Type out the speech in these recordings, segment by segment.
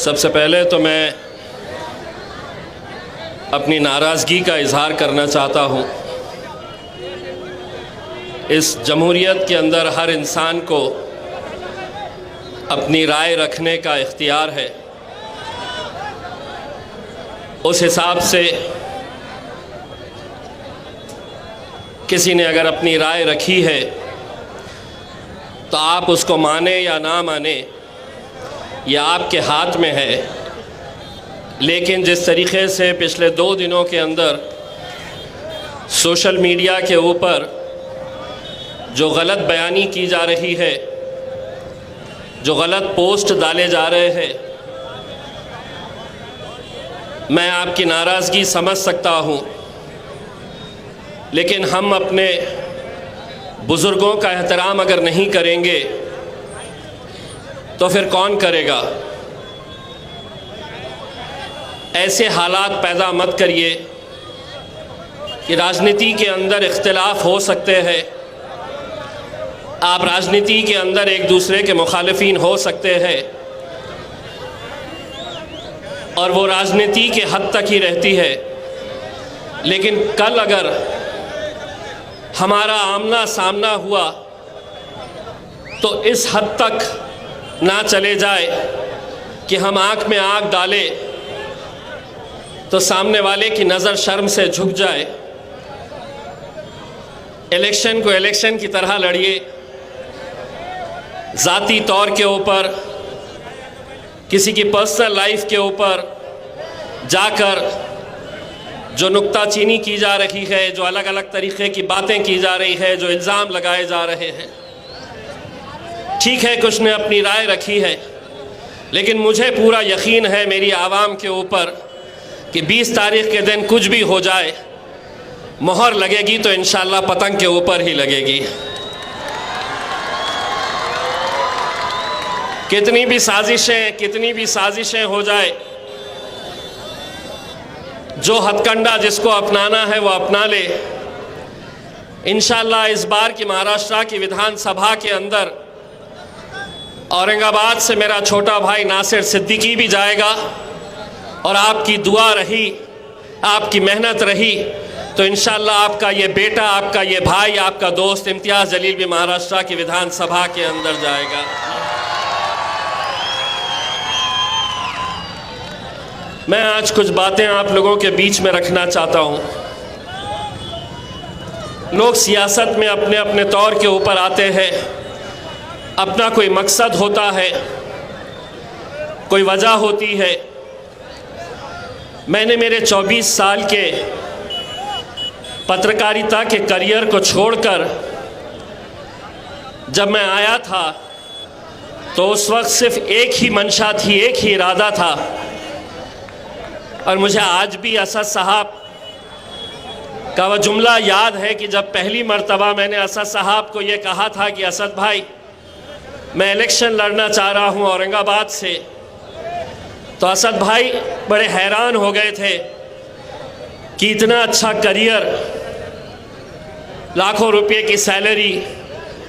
सबसे पहले तो मैं अपनी नाराज़गी का इज़हार करना चाहता हूँ। इस जमहूरियत के अंदर हर इंसान को अपनी राय रखने का इख्तियार है। उस हिसाब से किसी ने अगर अपनी राय रखी है तो आप उसको माने या ना माने यह आपके हाथ में है। लेकिन जिस तरीक़े से पिछले 2 दिनों के अंदर सोशल मीडिया के ऊपर जो गलत बयानी की जा रही है, जो गलत पोस्ट डाले जा रहे हैं, मैं आपकी नाराज़गी समझ सकता हूँ। लेकिन हम अपने बुज़ुर्गों का एहतराम अगर नहीं करेंगे तो फिर कौन करेगा। ऐसे हालात पैदा मत करिए कि राजनीति के अंदर इख्तिलाफ हो सकते हैं, आप राजनीति के अंदर एक दूसरे के मुखालिफिन हो सकते हैं और वो राजनीति के हद तक ही रहती है। लेकिन कल अगर हमारा आमना सामना हुआ तो इस हद तक ना चले जाए कि हम आँख में आँख डालें तो सामने वाले की नज़र शर्म से झुक जाए। इलेक्शन को इलेक्शन की तरह लड़िए। ज़ाती तौर के ऊपर, किसी की पर्सनल लाइफ के ऊपर जाकर जो नुक्ताचीनी की जा रही है, जो अलग अलग तरीक़े की बातें की जा रही है, जो इल्ज़ाम लगाए जा रहे हैं, ठीक है, कुछ ने अपनी राय रखी है, लेकिन मुझे पूरा यकीन है मेरी आवाम के ऊपर कि 20 तारीख़ के दिन कुछ भी हो जाए, मोहर लगेगी तो इंशाअल्लाह पतंग के ऊपर ही लगेगी। कितनी भी साजिशें हो जाए, जो हथकंडा जिसको अपनाना है वो अपना ले। इंशाअल्लाह इस बार की महाराष्ट्र की विधानसभा के अंदर औरंगाबाद से मेरा छोटा भाई नासिर सिद्दीकी भी जाएगा और आपकी दुआ रही, आपकी मेहनत रही तो इंशाअल्लाह आपका ये बेटा, आपका ये भाई, आपका दोस्त इम्तियाज़ जलील भी महाराष्ट्र की विधानसभा के अंदर जाएगा। मैं आज कुछ बातें आप लोगों के बीच में रखना चाहता हूँ। लोग सियासत में अपने अपने तौर के ऊपर आते हैं, अपना कोई मकसद होता है, कोई वजह होती है। मैंने मेरे 24 साल के पत्रकारिता के करियर को छोड़कर जब मैं आया था तो उस वक्त सिर्फ एक ही मंशा थी, एक ही इरादा था। और मुझे आज भी असद साहब का वह जुमला याद है कि जब पहली मर्तबा मैंने असद साहब को ये कहा था कि असद भाई मैं इलेक्शन लड़ना चाह रहा हूँ औरंगाबाद से, तो असद भाई बड़े हैरान हो गए थे कि इतना अच्छा करियर, लाखों रुपए की सैलरी,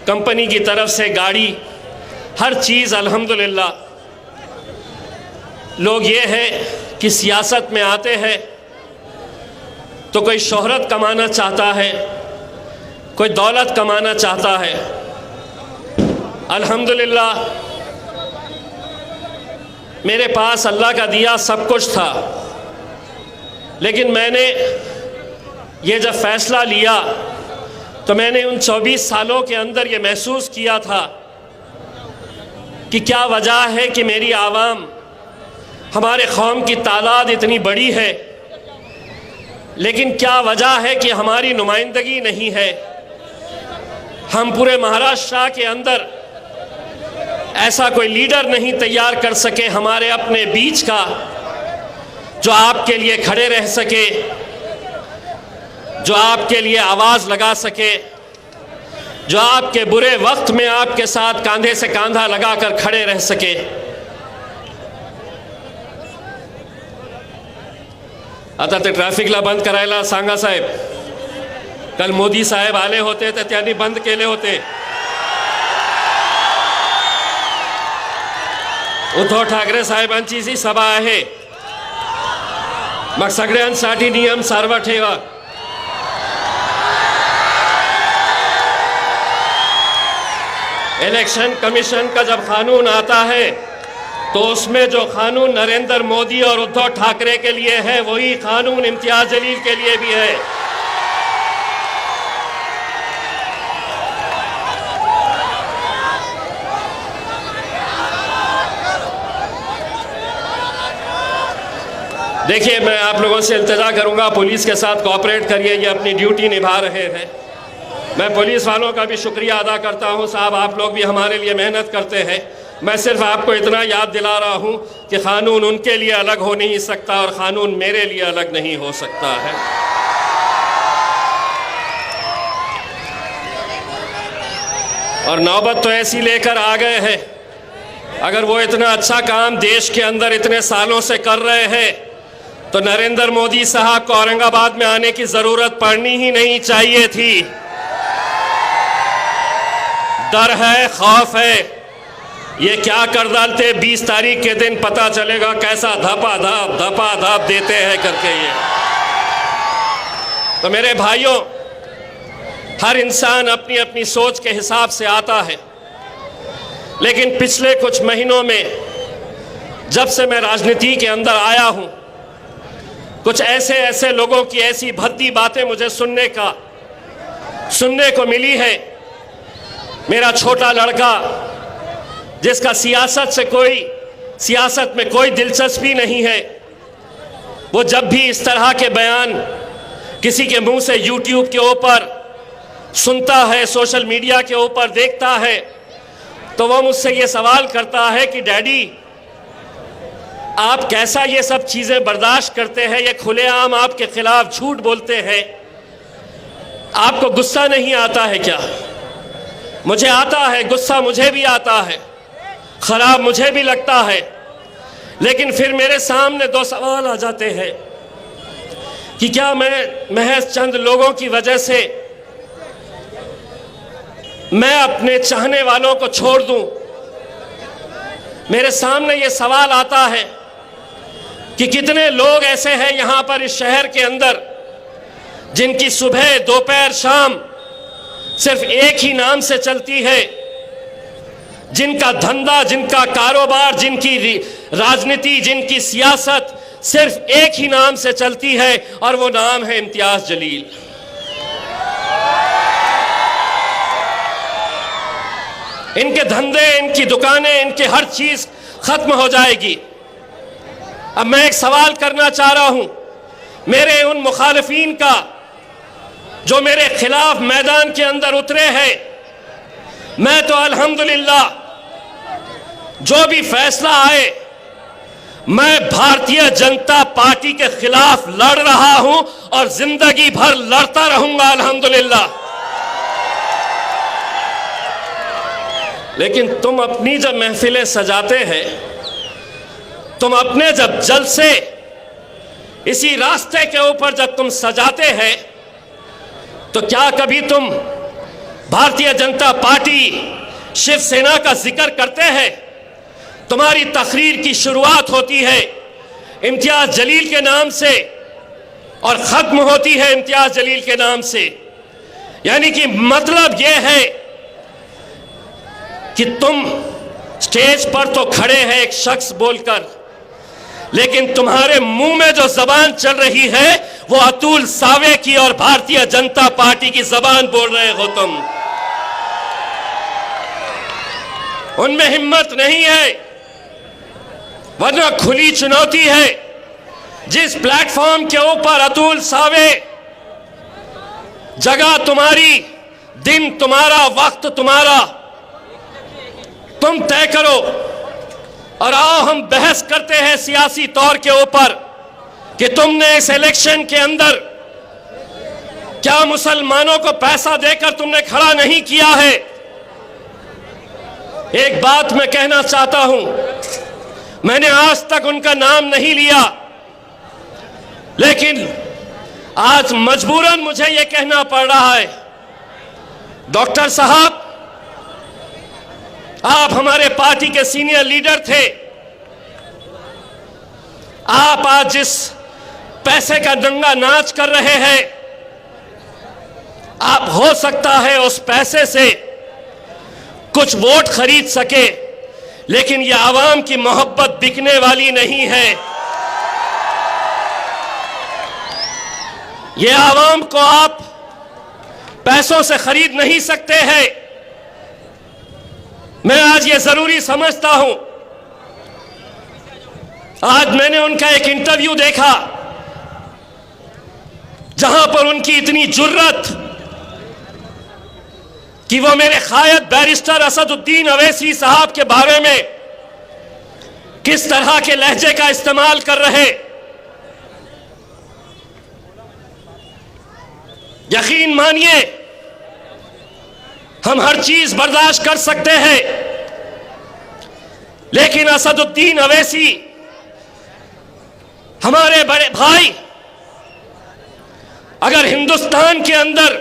कंपनी की तरफ से गाड़ी, हर चीज़ अल्हम्दुलिल्लाह। लोग ये है कि सियासत में आते हैं तो कोई शोहरत कमाना चाहता है, कोई दौलत कमाना चाहता है। अल्हम्दुलिल्लाह मेरे पास अल्लाह का दिया सब कुछ था, लेकिन मैंने ये जब फ़ैसला लिया तो मैंने उन 24 सालों के अंदर ये महसूस किया था कि क्या वजह है कि मेरी आवाम, हमारे कौम की तादाद इतनी बड़ी है, लेकिन क्या वजह है कि हमारी नुमाइंदगी नहीं है। हम पूरे महाराष्ट्र के अंदर ऐसा कोई लीडर नहीं तैयार कर सके हमारे अपने बीच का जो आपके लिए खड़े रह सके, जो आपके लिए आवाज़ लगा सके, जो आपके बुरे वक्त में आपके साथ कंधे से कंधा लगाकर खड़े रह सके। आता ते ट्रॅफिकला बंद करायला सांगा साहेब। कल मोदी साहेब आले होते तर त्यांनी बंद केले होते। उद्धव ठाकरे साहेबांची जी सभा आहे, मग सगळ्यांसाठी नियम सर्व ठेवा. इलेक्शन कमीशन का जब कानून आता है तो उसमें जो कानून नरेंद्र मोदी और उद्धव ठाकरे के लिए है वही कानून इम्तियाज जलील के लिए भी है. देखिए, मैं आप लोगों से इल्तिजा करूंगा, पुलिस के साथ कोऑपरेट करिए, ये अपनी ड्यूटी निभा रहे हैं. मैं पुलिस वालों का भी शुक्रिया अदा करता हूं. साहब, आप लोग भी हमारे लिए मेहनत करते हैं. मैं सिर्फ आपको इतना याद दिला रहा हूं कि कानून उनके लिए अलग हो नहीं सकता और कानून मेरे लिए अलग नहीं हो सकता है. और नौबत तो ऐसी लेकर आ गए हैं, अगर वो इतना अच्छा काम देश के अंदर इतने सालों से कर रहे हैं तो नरेंद्र मोदी साहब को औरंगाबाद में आने की जरूरत पड़नी ही नहीं चाहिए थी. डर है, खौफ है, ये क्या कर डालते 20 तारीख के दिन पता चलेगा कैसा धपा-धप देते हैं करके. ये तो मेरे भाइयों, हर इंसान अपनी अपनी सोच के हिसाब से आता है, लेकिन पिछले कुछ महीनों में जब से मैं राजनीति के अंदर आया हूं, कुछ ऐसे लोगों की ऐसी भद्दी बातें मुझे सुनने को मिली है. मेरा छोटा लड़का जिसका सियासत में कोई दिलचस्पी नहीं है, वो जब भी इस तरह के बयान किसी के मुंह से YouTube के ऊपर सुनता है, सोशल मीडिया के ऊपर देखता है, तो वो मुझसे ये सवाल करता है कि डैडी, आप कैसा ये सब चीजें बर्दाश्त करते हैं? ये खुलेआम आपके खिलाफ झूठ बोलते हैं, आपको गुस्सा नहीं आता है क्या? मुझे आता है गुस्सा, मुझे भी आता है, खराब मुझे भी लगता है, लेकिन फिर मेरे सामने दो सवाल आ जाते हैं कि क्या मैं महज चंद लोगों की वजह से मैं अपने चाहने वालों को छोड़ दूं? मेरे सामने ये सवाल आता है कि कितने लोग ऐसे हैं यहां पर इस शहर के अंदर जिनकी सुबह, दोपहर, शाम सिर्फ एक ही नाम से चलती है, जिनका धंधा, जिनका कारोबार, जिनकी राजनीति, जिनकी सियासत सिर्फ एक ही नाम से चलती है और वो नाम है इम्तियाज जलील. इनके धंधे, इनकी दुकानें, इनकी हर चीज खत्म हो जाएगी. अब मैं एक सवाल करना चाह रहा हूं मेरे उन मुखालिफिन का जो मेरे खिलाफ मैदान के अंदर उतरे हैं. मैं तो अल्हम्दुलिल्लाह जो भी फैसला आए, मैं भारतीय जनता पार्टी के खिलाफ लड़ रहा हूं और जिंदगी भर लड़ता रहूंगा अल्हम्दुलिल्लाह. लेकिन तुम अपनी जब महफिलें सजाते हैं, तुम अपने जब जलसे इसी रास्ते के ऊपर जब तुम सजाते हैं, तो क्या कभी तुम भारतीय जनता पार्टी, शिवसेना का जिक्र करते हैं? तुम्हारी तकरीर की शुरुआत होती है इम्तियाज जलील के नाम से और खत्म होती है इम्तियाज जलील के नाम से. यानी कि मतलब यह है कि तुम स्टेज पर तो खड़े हैं एक शख्स बोलकर, लेकिन तुम्हारे मुंह में जो जबान चल रही है वो अतुल सावे की और भारतीय जनता पार्टी की जबान बोल रहे हो तुम. उनमें हिम्मत नहीं है, वरना खुली चुनौती है. जिस प्लेटफॉर्म के ऊपर अतुल सावे, जगह तुम्हारी, दिन तुम्हारा, वक्त तुम्हारा, तुम तय करो और आओ हम बहस करते हैं सियासी तौर के ऊपर कि तुमने इस इलेक्शन के अंदर क्या मुसलमानों को पैसा देकर तुमने खड़ा नहीं किया है. एक बात मैं कहना चाहता हूं, मैंने आज तक उनका नाम नहीं लिया, लेकिन आज मजबूरन मुझे यह कहना पड़ रहा है, डॉक्टर साहब, आप हमारे पार्टी के सीनियर लीडर थे, आप आज जिस पैसे का दंगा नाच कर रहे हैं, आप हो सकता है उस पैसे से कुछ वोट खरीद सके, लेकिन यह आवाम की मोहब्बत बिकने वाली नहीं है। यह आवाम को आप पैसों से खरीद नहीं सकते हैं। मैं आज ये जरूरी समझता हूं। आज मैंने उनका एक इंटरव्यू देखा जहां पर उनकी इतनी जुर्रत कि वो मेरे कायद बैरिस्टर असदुद्दीन अवैसी साहब के बारे में किस तरह के लहजे का इस्तेमाल कर रहे। यकीन मानिए, हम हर चीज बर्दाश्त कर सकते हैं, लेकिन असदुद्दीन अवैसी हमारे बड़े भाई अगर हिंदुस्तान के अंदर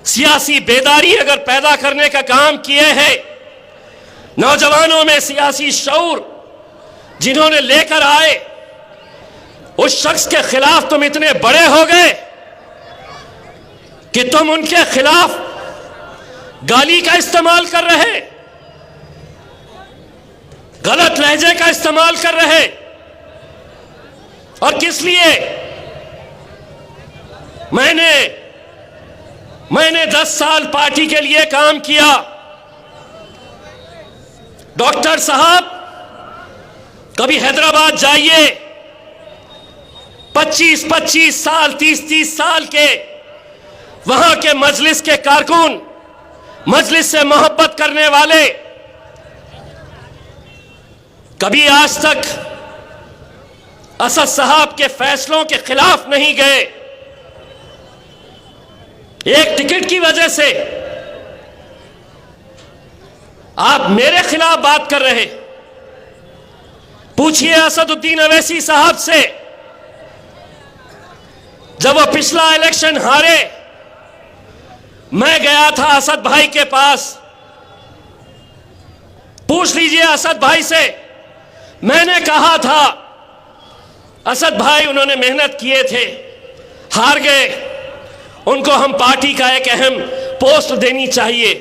सियासी बेदारी अगर पैदा करने का काम किए हैं, नौजवानों में सियासी शऊर जिन्होंने लेकर आए, उस शख्स के खिलाफ तुम इतने बड़े हो गए कि तुम उनके खिलाफ गाली का इस्तेमाल कर रहे, गलत लहजे का इस्तेमाल कर रहे। और किस लिए? मैंने 10 साल पार्टी के लिए काम किया। डॉक्टर साहब, कभी हैदराबाद जाइए, 25-25 साल 30-30 साल के वहां के मजलिस के कारकुन, मजलिस से मोहब्बत करने वाले कभी आज तक असद साहब के फैसलों के खिलाफ नहीं गए। एक टिकट की वजह से आप मेरे खिलाफ बात कर रहे। पूछिए असदुद्दीन अवैसी साहब से, जब वो पिछला इलेक्शन हारे, मैं गया था असद भाई के पास। पूछ लीजिए असद भाई से, मैंने कहा था असद भाई उन्होंने मेहनत किए थे, हार गए, उनको हम पार्टी का एक अहम पोस्ट देनी चाहिए।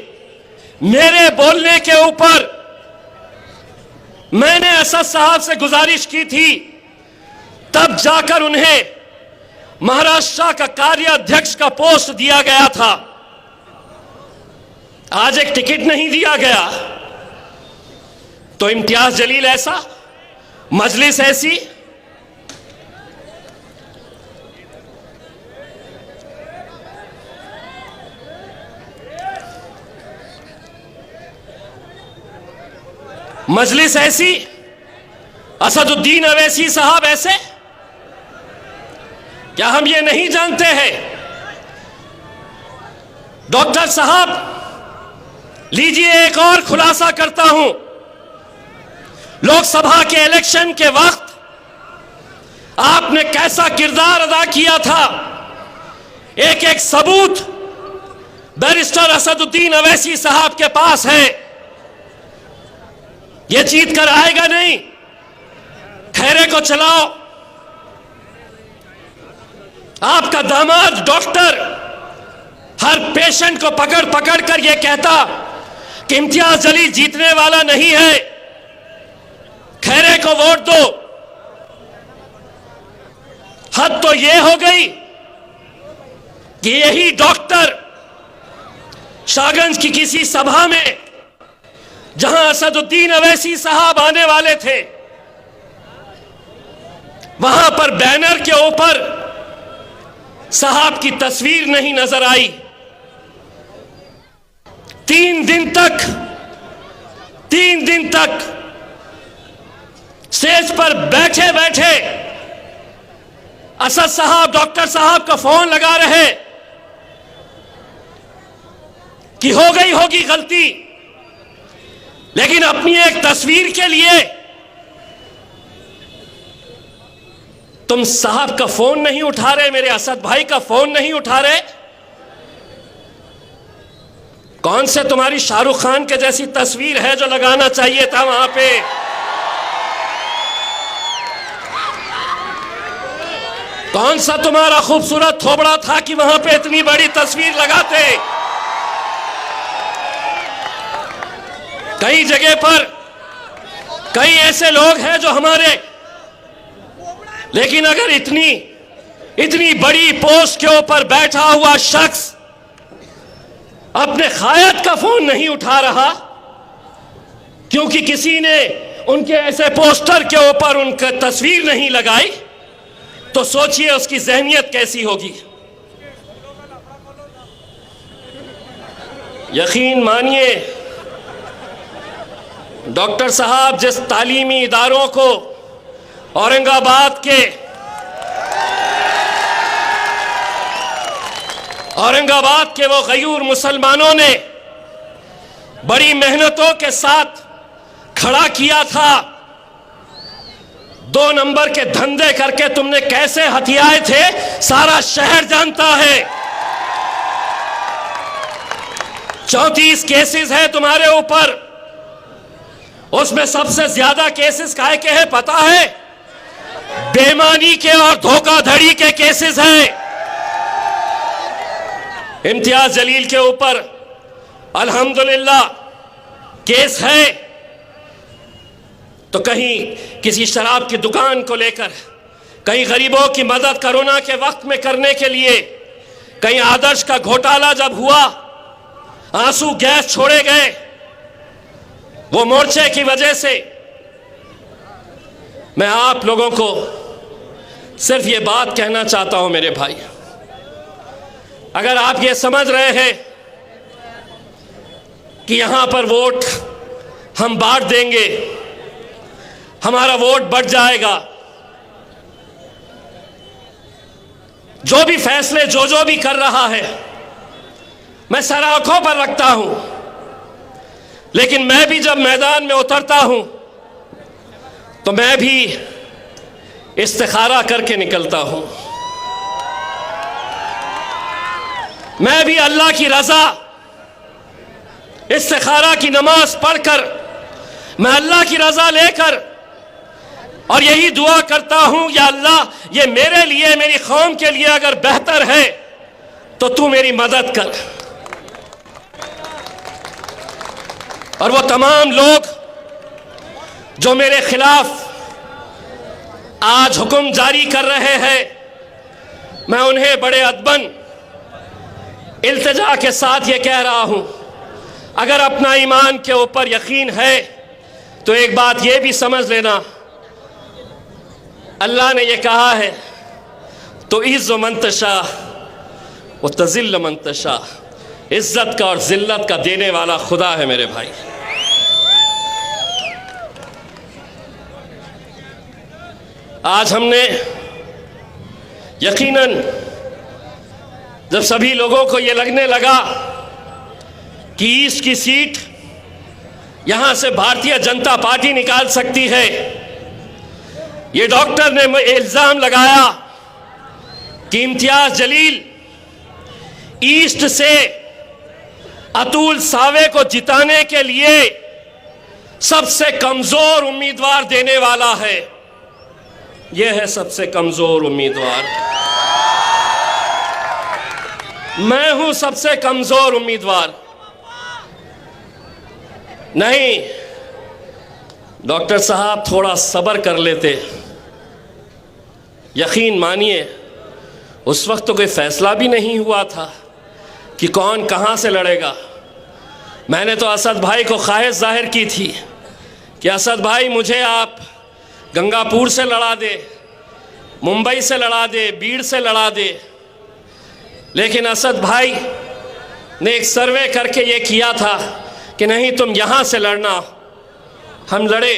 मेरे बोलने के ऊपर मैंने असद साहब से गुजारिश की थी, तब जाकर उन्हें महाराष्ट्र का कार्याध्यक्ष का पोस्ट दिया गया था। आज एक टिकट नहीं दिया गया तो इम्तियाज जलील ऐसा, मजलिस ऐसी। मजलिस ऐसी, असदुद्दीन अवैसी साहब ऐसे। क्या हम ये नहीं जानते हैं? डॉक्टर साहब, लीजिए एक और खुलासा करता हूं। लोकसभा के इलेक्शन के वक्त आपने कैसा किरदार अदा किया था, एक एक सबूत बैरिस्टर असदुद्दीन अवैसी साहब के पास है। यह जीत कर आएगा नहीं, खैरे को चलाओ। आपका दामाद डॉक्टर हर पेशेंट को पकड़ पकड़ कर यह कहता कि इम्तियाज जलील जीतने वाला नहीं है, खैरे को वोट दो। हद तो यह हो गई कि यही डॉक्टर शाहगंज की किसी सभा में, जहां असदुद्दीन अवैसी साहब आने वाले थे, वहां पर बैनर के ऊपर साहब की तस्वीर नहीं नजर आई। 3 दिन तक स्टेज पर बैठे बैठे असद साहब डॉक्टर साहब का फोन लगा रहे कि हो गई होगी गलती, लेकिन अपनी एक तस्वीर के लिए तुम साहब का फोन नहीं उठा रहे, मेरे असद भाई का फोन नहीं उठा रहे। कौन से तुम्हारी शाहरुख खान के जैसी तस्वीर है जो लगाना चाहिए था वहां पे? कौन सा तुम्हारा खूबसूरत थोबड़ा था कि वहां पे इतनी बड़ी तस्वीर लगाते? कई जगह पर कई ऐसे लोग हैं जो हमारे, लेकिन अगर इतनी बड़ी पोस्ट के ऊपर बैठा हुआ शख्स अपने खायद का फोन नहीं उठा रहा क्योंकि किसी ने उनके ऐसे पोस्टर के ऊपर उनका तस्वीर नहीं लगाई, तो सोचिए उसकी जहनियत कैसी होगी। यकीन मानिए डॉक्टर साहब जिस तालीमी इदारों को औरंगाबाद के वो गयूर मुसलमानों ने बड़ी मेहनतों के साथ खड़ा किया था, 2 नंबर के धंधे करके तुमने कैसे हथियाए थे सारा शहर जानता है। 34 केसेस है तुम्हारे ऊपर, उसमें सबसे ज्यादा केसेस काहे के हैं पता है? बेईमानी के और धोखाधड़ी के केसेस हैं। इम्तियाज जलील के ऊपर अल्हम्दुलिल्लाह केस है, तो कहीं किसी शराब की दुकान को लेकर, कहीं गरीबों की मदद कोरोना के वक्त में करने के लिए, कहीं आदर्श का घोटाला जब हुआ, आंसू गैस छोड़े गए, वो मोर्चे की वजह से। मैं आप लोगों को सिर्फ ये बात कहना चाहता हूं मेरे भाई, अगर आप ये समझ रहे हैं कि यहां पर वोट हम बांट देंगे, हमारा वोट बढ़ जाएगा, जो भी फैसले जो भी कर रहा है मैं सर आंखों पर रखता हूं, लेकिन मैं भी जब मैदान में उतरता हूं तो मैं भी इस्तिखारा करके निकलता हूं। मैं भी अल्लाह की रजा, इस्तिखारा की नमाज पढ़कर, मैं अल्लाह की रजा लेकर और यही दुआ करता हूं, या अल्लाह ये मेरे लिए, मेरी कौम के लिए अगर बेहतर है तो तू मेरी मदद कर। और वो तमाम लोग जो मेरे खिलाफ आज हुक्म जारी कर रहे हैं, मैं उन्हें बड़े अदबन इल्तिजा के साथ ये कह रहा हूं, अगर अपना ईमान के ऊपर यकीन है तो एक बात ये भी समझ लेना, अल्लाह ने ये कहा है तो इज़्ज़ु मन तशा व तज़िल्लु मन तशा, इज्जत का और जिल्लत का देने वाला खुदा है मेरे भाई। आज हमने यकीनन जब सभी लोगों को ये लगने लगा कि ईस्ट की सीट यहां से भारतीय जनता पार्टी निकाल सकती है, ये डॉक्टर ने इल्जाम लगाया कि इम्तियाज जलील ईस्ट से अतुल सावे को जिताने के लिए सबसे कमजोर उम्मीदवार देने वाला है। यह है सबसे कमजोर उम्मीदवार, मैं हूं सबसे कमजोर उम्मीदवार। नहीं डॉक्टर साहब, थोड़ा सब्र कर लेते। यकीन मानिए उस वक्त तो कोई फैसला भी नहीं हुआ था कि कौन कहां से लड़ेगा। मैंने तो असद भाई को ख्वाहिश जाहिर की थी कि असद भाई मुझे आप गंगापुर से लड़ा दे, मुंबई से लड़ा दे, बीड़ से लड़ा दे, लेकिन असद भाई ने एक सर्वे करके ये किया था कि नहीं तुम यहाँ से लड़ना। हम लड़े।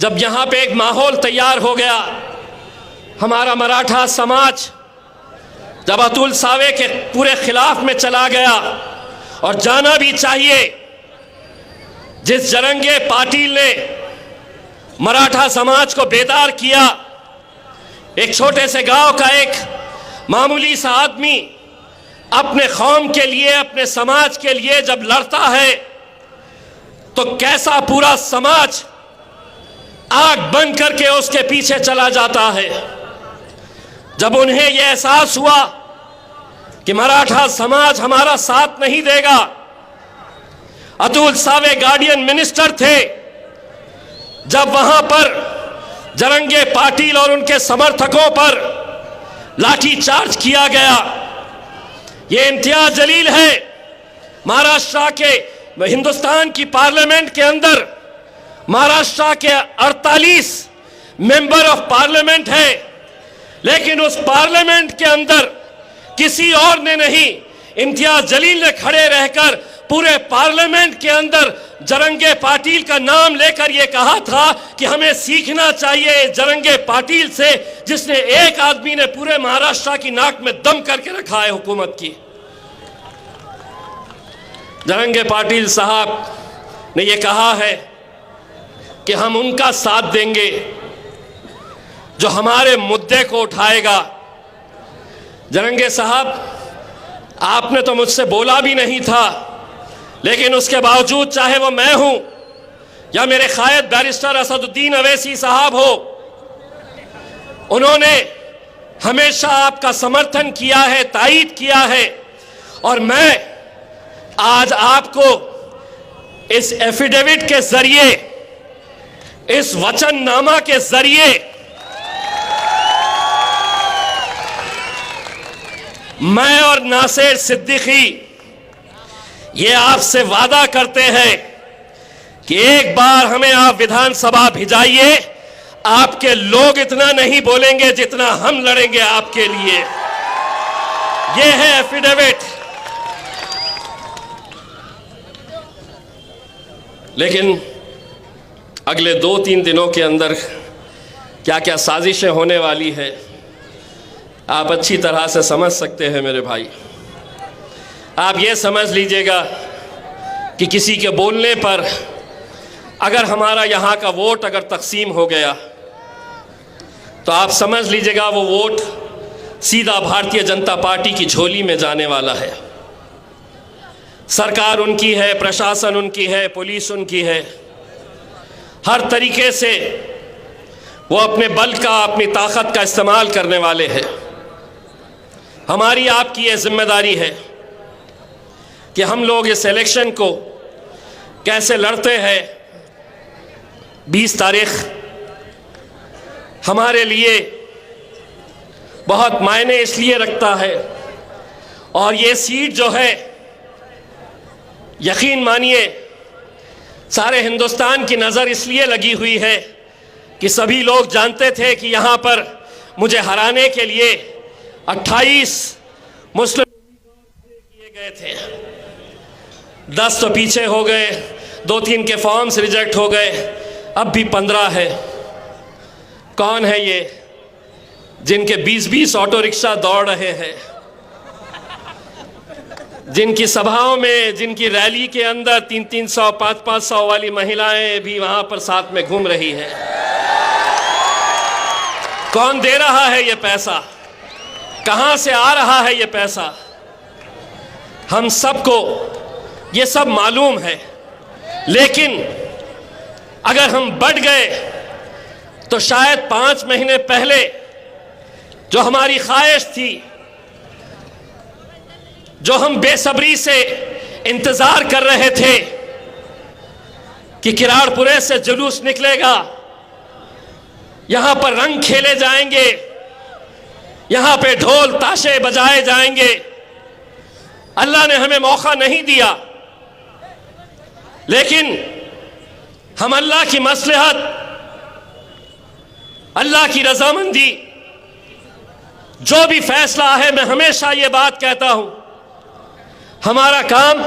जब यहाँ पे एक माहौल तैयार हो गया, हमारा मराठा समाज जब अतुल सावे के पूरे खिलाफ में चला गया, और जाना भी चाहिए, जिस जरंगे पाटिल ने मराठा समाज को बेदार किया, एक छोटे से गांव का एक मामूली सा आदमी अपने कौम के लिए, अपने समाज के लिए जब लड़ता है तो कैसा पूरा समाज आग बन करके उसके पीछे चला जाता है। जब उन्हें यह एहसास हुआ कि मराठा समाज हमारा साथ नहीं देगा, अतुल सावे गार्डियन मिनिस्टर थे, जब वहां पर जरंगे पाटिल और उनके समर्थकों पर लाठीचार्ज किया गया। यह इम्तियाज जलील है, महाराष्ट्र के हिंदुस्तान की पार्लियामेंट के अंदर महाराष्ट्र के 48 मेंबर ऑफ पार्लियामेंट है, लेकिन उस पार्लियामेंट के अंदर किसी और ने नहीं, इम्तियाज जलील ने खड़े रहकर पूरे पार्लियामेंट के अंदर जरंगे पाटिल का नाम लेकर यह कहा था कि हमें सीखना चाहिए जरंगे पाटिल से, जिसने एक आदमी ने पूरे महाराष्ट्र की नाक में दम करके रखा है हुकूमत की। जरंगे पाटिल साहब ने यह कहा है कि हम उनका साथ देंगे जो हमारे मुद्दे को उठाएगा। जरंगे साहब, आपने तो मुझसे बोला भी नहीं था, लेकिन उसके बावजूद, चाहे वो मैं हूं या मेरे कायद बैरिस्टर असदुद्दीन अवैसी साहब हो, उन्होंने हमेशा आपका समर्थन किया है, तायीद किया है। और मैं आज आपको इस एफिडेविट के जरिए, इस वचननामा के जरिए मैं और नासिर सिद्दीकी ये आपसे वादा करते हैं कि एक बार हमें आप विधानसभा भिजाइए, आपके लोग इतना नहीं बोलेंगे जितना हम लड़ेंगे आपके लिए। ये है एफिडेविट। लेकिन अगले 2-3 दिनों के अंदर क्या क्या साजिशें होने वाली है, आप अच्छी तरह से समझ सकते हैं मेरे भाई। आप ये समझ लीजिएगा कि किसी के बोलने पर अगर हमारा यहाँ का वोट अगर तकसीम हो गया, तो आप समझ लीजिएगा वो वोट सीधा भारतीय जनता पार्टी की झोली में जाने वाला है। सरकार उनकी है, प्रशासन उनकी है, पुलिस उनकी है, हर तरीके से वो अपने बल का, अपनी ताकत का इस्तेमाल करने वाले हैं। हमारी आपकी ये जिम्मेदारी है कि हम लोग इस इलेक्शन को कैसे लड़ते हैं। 20 तारीख हमारे लिए बहुत मायने इसलिए रखता है, और ये सीट जो है, यकीन मानिए सारे हिंदुस्तान की नज़र इसलिए लगी हुई है कि सभी लोग जानते थे कि यहाँ पर मुझे हराने के लिए 28 मुस्लिम किए गए थे। 10 तो पीछे हो गए, 2-3 के फॉर्म्स रिजेक्ट हो गए, अब भी 15 है। कौन है ये जिनके 20-20 ऑटो रिक्शा दौड़ रहे हैं, जिनकी सभाओं में, जिनकी रैली के अंदर 300-300, 500-500 वाली महिलाएं भी वहां पर साथ में घूम रही है। कौन दे रहा है ये पैसा, कहां से आ रहा है ये पैसा, हम सबको ये सब मालूम है। लेकिन अगर हम बढ़ गए तो शायद 5 महीने पहले जो हमारी ख्वाहिश थी, जो हम बेसब्री से इंतजार कर रहे थे कि किराड़पुरे से जुलूस निकलेगा, यहां पर रंग खेले जाएंगे, यहां पे ढोल ताशे बजाए जाएंगे, अल्लाह ने हमें मौका नहीं दिया। लेकिन हम अल्लाह की मसलहत, अल्लाह की रजामंदी, जो भी फैसला है, मैं हमेशा ये बात कहता हूं, हमारा काम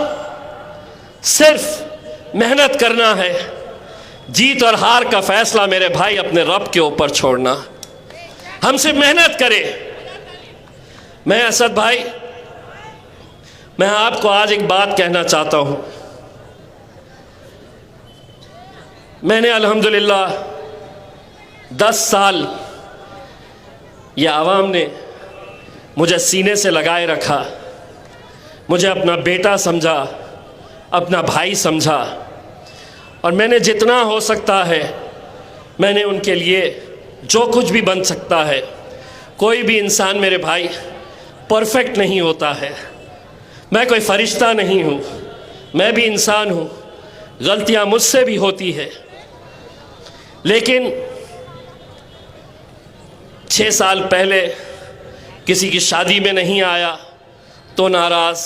सिर्फ मेहनत करना है। जीत और हार का फैसला मेरे भाई अपने रब के ऊपर छोड़ना। हम सिर्फ मेहनत करें। मैं असद भाई, मैं आपको आज एक बात कहना चाहता हूं। मैंने अल्हम्दुलिल्लाह 10 साल ये आवाम ने मुझे सीने से लगाए रखा, मुझे अपना बेटा समझा, अपना भाई समझा, और मैंने जितना हो सकता है मैंने उनके लिए जो कुछ भी बन सकता है कोई भी इंसान मेरे भाई परफेक्ट नहीं होता है। मैं कोई फरिश्ता नहीं हूँ, मैं भी इंसान हूँ, गलतियाँ मुझसे भी होती है। लेकिन 6 साल पहले किसी की शादी में नहीं आया तो नाराज़,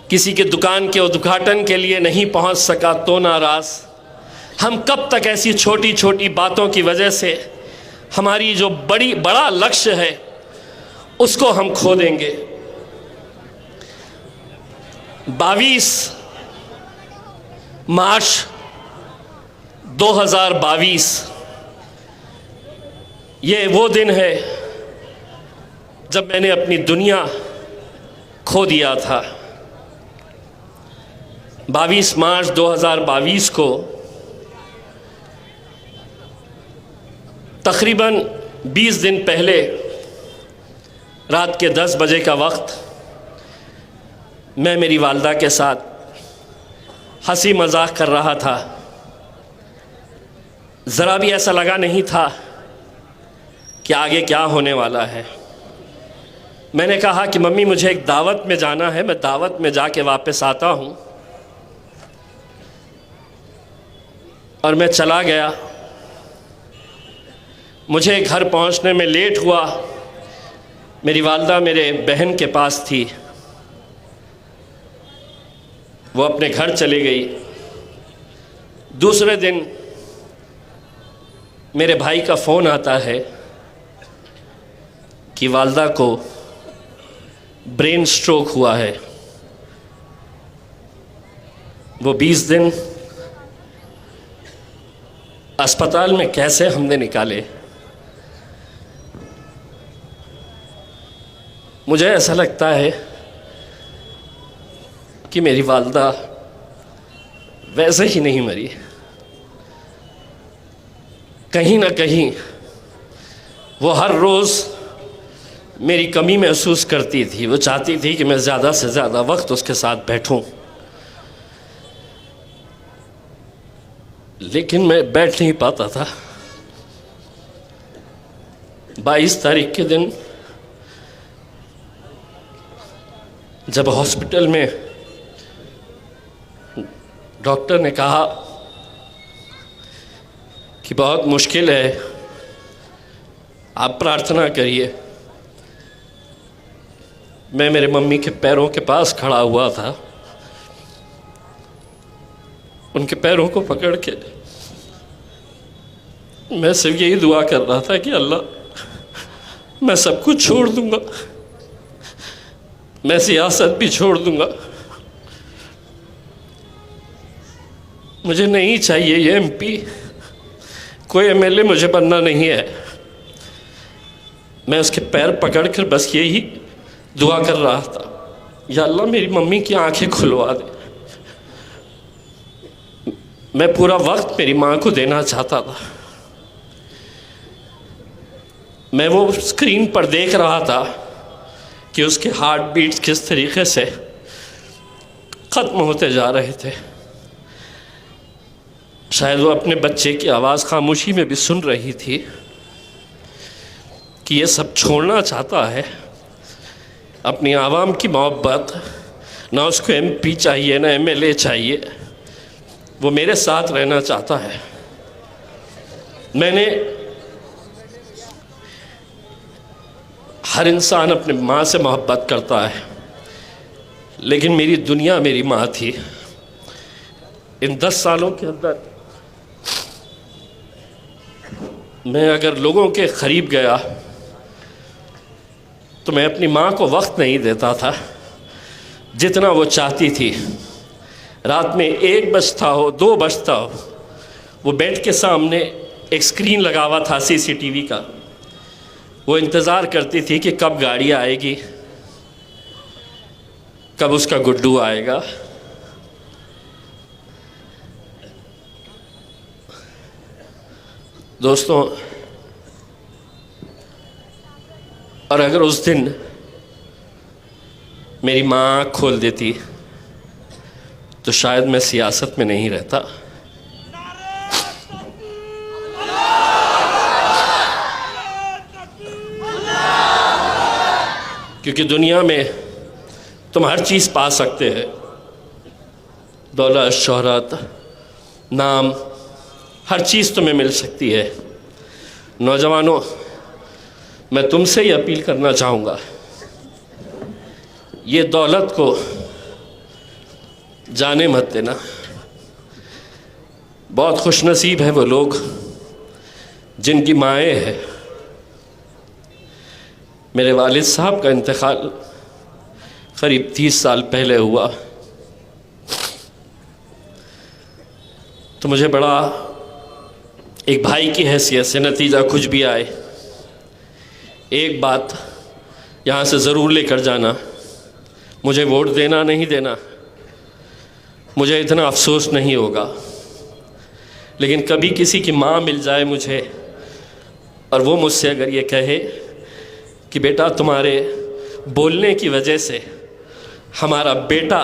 किसी के दुकान के उद्घाटन के लिए नहीं पहुंच सका तो नाराज़। हम कब तक ऐसी छोटी छोटी बातों की वजह से हमारी जो बड़ा लक्ष्य है उसको हम खो देंगे। 22 मार्च 2022 ये वो दिन है जब मैंने अपनी दुनिया खो दिया था। 22 मार्च 2022 को तकरीबन 20 दिन पहले रात के 10 बजे का वक्त मैं मेरी वालदा के साथ हंसी मजाक कर रहा था। ज़रा भी ऐसा लगा नहीं था कि आगे क्या होने वाला है। मैंने कहा कि मम्मी मुझे एक दावत में जाना है, मैं दावत में जाके वापस आता हूँ। और मैं चला गया। मुझे घर पहुँचने में लेट हुआ। मेरी वालदा मेरे बहन के पास थी, वो अपने घर चली गई। दूसरे दिन मेरे भाई का फ़ोन आता है कि वालदा को ब्रेन स्ट्रोक हुआ है। वो 20 दिन अस्पताल में कैसे हमने निकाले। मुझे ऐसा लगता है कि मेरी वालदा वैसे ही नहीं मरी। कहीं ना कहीं वो हर रोज़ मेरी कमी महसूस करती थी। वो चाहती थी कि मैं ज़्यादा से ज़्यादा वक्त उसके साथ बैठूं, लेकिन मैं बैठ नहीं पाता था। 22 तारीख के दिन जब हॉस्पिटल में डॉक्टर ने कहा कि बहुत मुश्किल है, आप प्रार्थना करिए, मैं मेरे मम्मी के पैरों के पास खड़ा हुआ था। उनके पैरों को पकड़ के मैं सिर्फ यही दुआ कर रहा था कि अल्लाह मैं सब कुछ छोड़ दूंगा, मैं सियासत भी छोड़ दूंगा, मुझे नहीं चाहिए ये एमपी, कोई एमएलए मुझे बनना नहीं है। मैं उसके पैर पकड़कर बस यही दुआ कर रहा था, या अल्लाह मेरी मम्मी की आंखें खुलवा दे। मैं पूरा वक्त मेरी माँ को देना चाहता था। मैं वो स्क्रीन पर देख रहा था कि उसके हार्ट बीट्स किस तरीके से ख़त्म होते जा रहे थे। शायद वो अपने बच्चे की आवाज़ खामोशी में भी सुन रही थी कि ये सब छोड़ना चाहता है, अपनी आवाम की मोहब्बत, ना उसको एमपी चाहिए ना एमएलए चाहिए, वो मेरे साथ रहना चाहता है। मैंने हर इंसान अपने माँ से मोहब्बत करता है, लेकिन मेरी दुनिया मेरी माँ थी। इन 10 सालों के अंदर मैं अगर लोगों के करीब गया तो मैं अपनी माँ को वक्त नहीं देता था जितना वो चाहती थी। रात में 1 बजता हो 2 बजता हो, वो बेड के सामने एक स्क्रीन लगा हुआ था सीसीटीवी का, वो इंतज़ार करती थी कि कब गाड़ी आएगी, कब उसका गुड्डू आएगा। दोस्तों, और अगर उस दिन मेरी माँ आँख खोल देती तो शायद मैं सियासत में नहीं रहता। क्योंकि दुनिया में तुम हर चीज़ पा सकते हैं, दौलत, शोहरत, नाम, हर चीज़ तुम्हें मिल सकती है। नौजवानों, मैं तुमसे ही अपील करना चाहूँगा, ये दौलत को जाने मत देना। बहुत खुशनसीब है वो लोग जिनकी माएँ हैं। मेरे वालिद साहब का इंतकाल करीब 30 साल पहले हुआ, तो मुझे बड़ा एक भाई की हैसियत से, नतीजा कुछ भी आए, एक बात यहाँ से ज़रूर लेकर जाना, मुझे वोट देना नहीं देना, मुझे इतना अफसोस नहीं होगा, लेकिन कभी किसी की माँ मिल जाए मुझे और वो मुझसे अगर ये कहे कि बेटा तुम्हारे बोलने की वजह से हमारा बेटा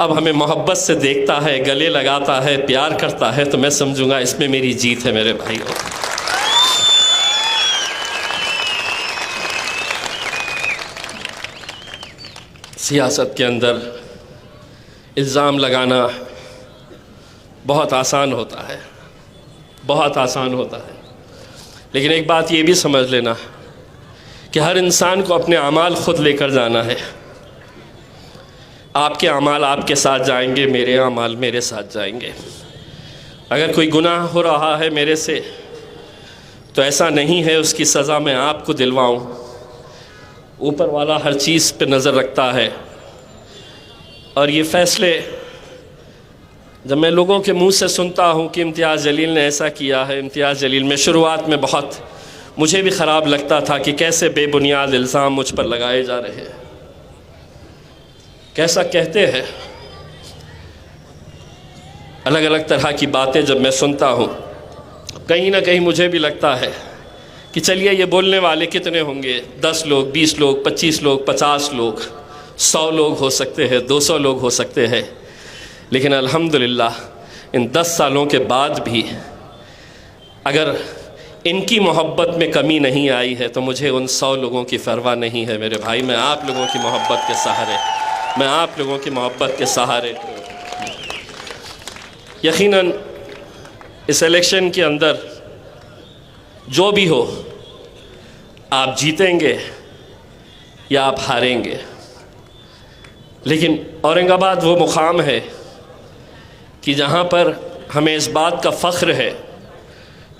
अब हमें मोहब्बत से देखता है, गले लगाता है, प्यार करता है, तो मैं समझूंगा इसमें मेरी जीत है मेरे भाइयों। सियासत के अंदर इल्ज़ाम लगाना बहुत आसान होता है, बहुत आसान होता है, लेकिन एक बात ये भी समझ लेना कि हर इंसान को अपने अमाल ख़ुद लेकर जाना है। आपके अमाल आपके साथ जाएंगे, मेरे अमाल मेरे साथ जाएंगे। अगर कोई गुनाह हो रहा है मेरे से, तो ऐसा नहीं है उसकी सज़ा मैं आपको दिलवाऊं। ऊपर वाला हर चीज़ पे नज़र रखता है, और ये फ़ैसले जब मैं लोगों के मुंह से सुनता हूँ कि इम्तियाज़ जलील ने ऐसा किया है, इम्तियाज़ जलील में शुरुआत में बहुत मुझे भी ख़राब लगता था कि कैसे बेबुनियाद इल्ज़ाम मुझ पर लगाए जा रहे हैं, कैसा कहते हैं। अलग अलग तरह की बातें जब मैं सुनता हूँ, कहीं ना कहीं मुझे भी लगता है कि चलिए ये बोलने वाले कितने होंगे, 10 लोग, 20 लोग, 25 लोग, 50 लोग, 100 लोग हो सकते हैं, 200 लोग हो सकते हैं, लेकिन अल्हम्दुलिल्लाह इन 10 सालों के बाद भी अगर इनकी मोहब्बत में कमी नहीं आई है तो मुझे उन 100 लोगों की परवाह नहीं है मेरे भाई। मैं आप लोगों की मोहब्बत के सहारे, मैं आप लोगों की मोहब्बत के सहारे यकीनन इस इलेक्शन के अंदर जो भी हो, आप जीतेंगे या आप हारेंगे, लेकिन औरंगाबाद वो मुकाम है कि जहाँ पर हमें इस बात का फ़ख्र है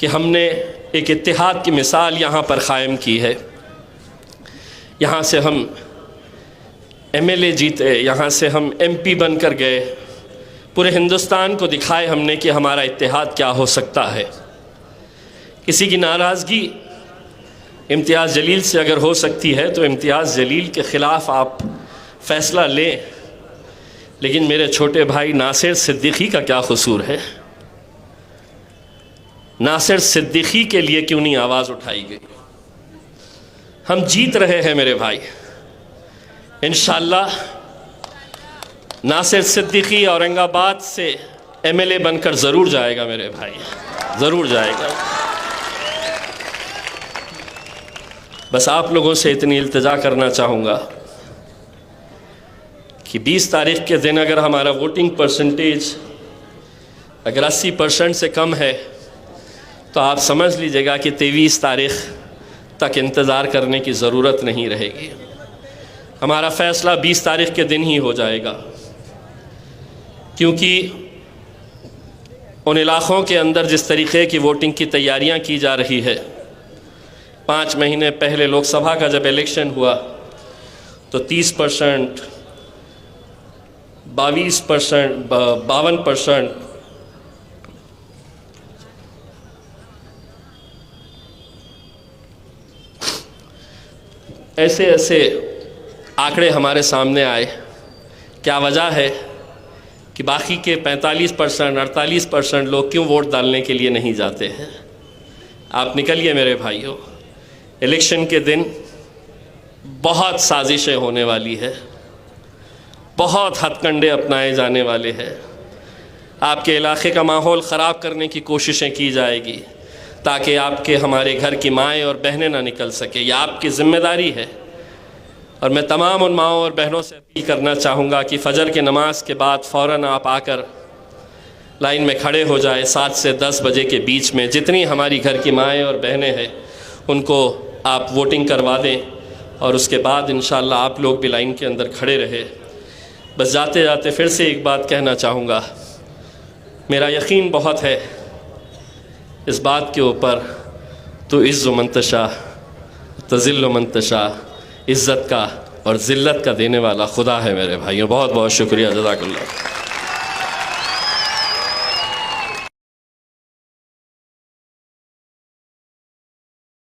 कि हमने एक इत्तेहाद की मिसाल यहाँ पर क़ायम की है। यहाँ से हम MLA जीते, यहाँ से हम MP बनकर गए, पूरे हिंदुस्तान को दिखाए हमने कि हमारा इत्तेहाद क्या हो सकता है। किसी की नाराज़गी इम्तियाज़ जलील से अगर हो सकती है तो इम्तियाज़ जलील के ख़िलाफ़ आप फ़ैसला लें, लेकिन मेरे छोटे भाई नासिर सिद्दीकी का क्या कसूर है? नासिर सिद्दीकी के लिए क्यों नहीं आवाज़ उठाई गई? हम जीत रहे हैं मेरे भाई, इंशाअल्लाह नासिर सिद्दीकी औरंगाबाद से MLA बनकर ज़रूर जाएगा मेरे भाई, ज़रूर जाएगा। बस आप लोगों से इतनी इल्तिजा करना चाहूँगा कि 20 तारीख के दिन अगर हमारा वोटिंग परसेंटेज अगर 80% से कम है तो आप समझ लीजिएगा कि 23 तारीख तक इंतज़ार करने की ज़रूरत नहीं रहेगी। हमारा फ़ैसला 20 तारीख के दिन ही हो जाएगा, क्योंकि उन इलाक़ों के अंदर जिस तरीक़े की वोटिंग की तैयारियां की जा रही है, 5 महीने पहले लोकसभा का जब इलेक्शन हुआ तो 30%, 22%, 52%, ऐसे ऐसे आंकड़े हमारे सामने आए। क्या वजह है कि बाकी के 45%, 48% लोग क्यों वोट डालने के लिए नहीं जाते हैं? आप निकलिए मेरे भाइयों, इलेक्शन के दिन बहुत साजिशें होने वाली है, बहुत हथकंडे अपनाए जाने वाले हैं। आपके इलाके का माहौल ख़राब करने की कोशिशें की जाएगी ताकि आपके हमारे घर की माएँ और बहनें ना निकल सके। यह आपकी ज़िम्मेदारी है। और मैं तमाम उन माओं और बहनों से अपील करना चाहूँगा कि फ़जर की नमाज के बाद फ़ौरन आप आकर लाइन में खड़े हो जाए। 7 से 10 बजे के बीच में जितनी हमारी घर की माएँ और बहनें हैं उनको आप वोटिंग करवा दें और उसके बाद इंशाअल्लाह आप लोग भी लाइन के अंदर खड़े रहे। बस जाते जाते फिर से एक बात कहना चाहूँगा, मेरा यकीन बहुत है इस बात के ऊपर, तो इज़्ज़ु मंतशा तज़िल्लु मंतशा, इज़्ज़त का और ज़िल्लत का देने वाला खुदा है मेरे भाइयों। बहुत बहुत शुक्रिया, जज़ाकल्लाह।